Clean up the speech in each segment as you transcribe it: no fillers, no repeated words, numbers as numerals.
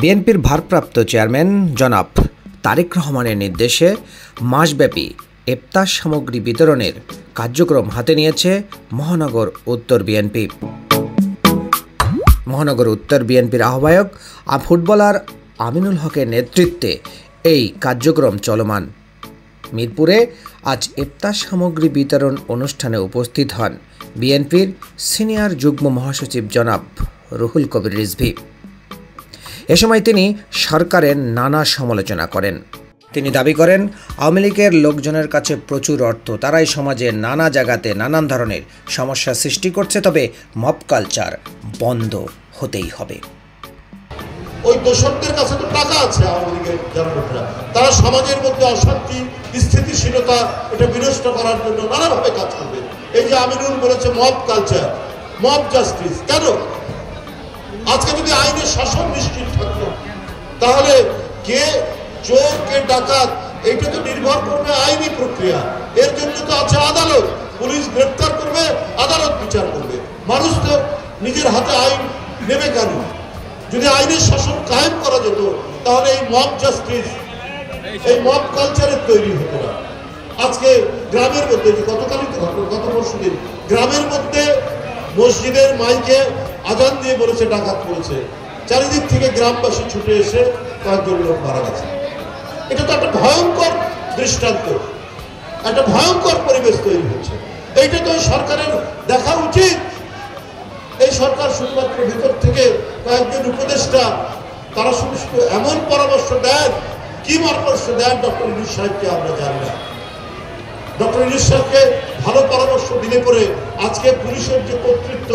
বিএনপির ভারপ্রাপ্ত চেয়ারম্যান জনাব তারেক রহমানের নির্দেশে মাসব্যাপী ইফতার সামগ্রী বিতরণের কার্যক্রম হাতে নিয়েছে মহানগর উত্তর বিএনপি। মহানগর উত্তর বিএনপির আহ্বায়ক ফুটবলার আমিনুল হকের নেতৃত্বে এই কার্যক্রম চলমান। মিরপুরে আজ ইফতার সামগ্রী বিতরণ অনুষ্ঠানে উপস্থিত হন বিএনপির সিনিয়র যুগ্ম মহাসচিব জনাব রুহুল কবির রিজভী। এ সময় তিনি সরকারের নানা সমালোচনা করেন। তিনি দাবি করেন, আওয়ামী লীগের লোকজনের কাছে প্রচুর অর্থ, তারাই সমাজে নানা জায়গাতে নানান ধরনের সমস্যা সৃষ্টি করছে, তবে মব কালচার বন্ধ হতেই হবে। ওই দোষকদের কাছে তো টাকা আছে, আওয়ামী লীগের যারা লোকরা, তারা সমাজের মধ্যে অশান্তি স্থিতিশীলতা এটা বিনষ্ট করার জন্য নানাভাবে কাজ করবে। এই যে আমিনুল বলেছে মব কালচার, মব জাস্টিস, কেন? আজকে যদি আইনের শাসন নিশ্চিত থাকতো তাহলে কে চোর কে ডাকাত এইটা তো নির্ভর করবে আইনি প্রক্রিয়া। এর জন্য তো আছে আদালত, পুলিশ গ্রেপ্তার করবে, আদালত বিচার করবে। মানুষ তো নিজের হাতে আইন নেবে কেন? যদি আইনের শাসন কায়েম করা যেত তাহলে এই মব জাস্টিস, এই মব কালচারের তৈরি হতো না। আজকে গ্রামের মধ্যে, গতকালই তো ঘটনা, গত পরশু দিন গ্রামের মধ্যে মসজিদের মাইকে আজান দিয়ে বলেছে ডাকাত করেছে, চারিদিক থেকে গ্রামবাসী ছুটে এসে কয়েকজন লোক মারা গেছে। এটা তো একটা ভয়ঙ্কর দৃষ্টান্ত, একটা ভয়ঙ্কর পরিবেশ তৈরি হচ্ছে। এইটা তো সরকারের দেখা উচিত। এই সরকার শুধুমাত্র ভিতর থেকে কয়েকজন উপদেষ্টা তারা শুধু এমন পরামর্শ দেন, কি পরামর্শ দেন ডক্টর ইউনূস সাহেবকে আমরা জানি না। ডক্টর ইউনূস সাহেবকে ভালো পরামর্শ দিলে পরে আজকে পুলিশের যে কর্তৃত্ব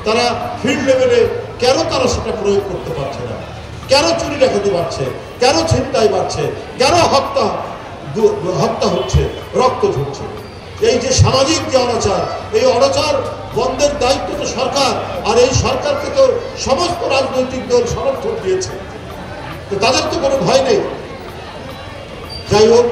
তারা ফিল্ড লেভেলে কেন তারা সেটা প্রয়োগ করতে পারছে না? কেন চুরি ডাকাতি বাড়ছে, কেন ছিনতাই বাড়ছে, কেন হত্যা হচ্ছে, রক্ত ঝরছে? এই যে সামাজিক যে অনাচার, এই অনাচার বন্ধের দায়িত্ব তো সরকার, আর এই সরকারকে তো সমস্ত রাজনৈতিক দল সমর্থন দিয়েছে, তো তাদের তো কোনো ভয় নেই। যাই হোক,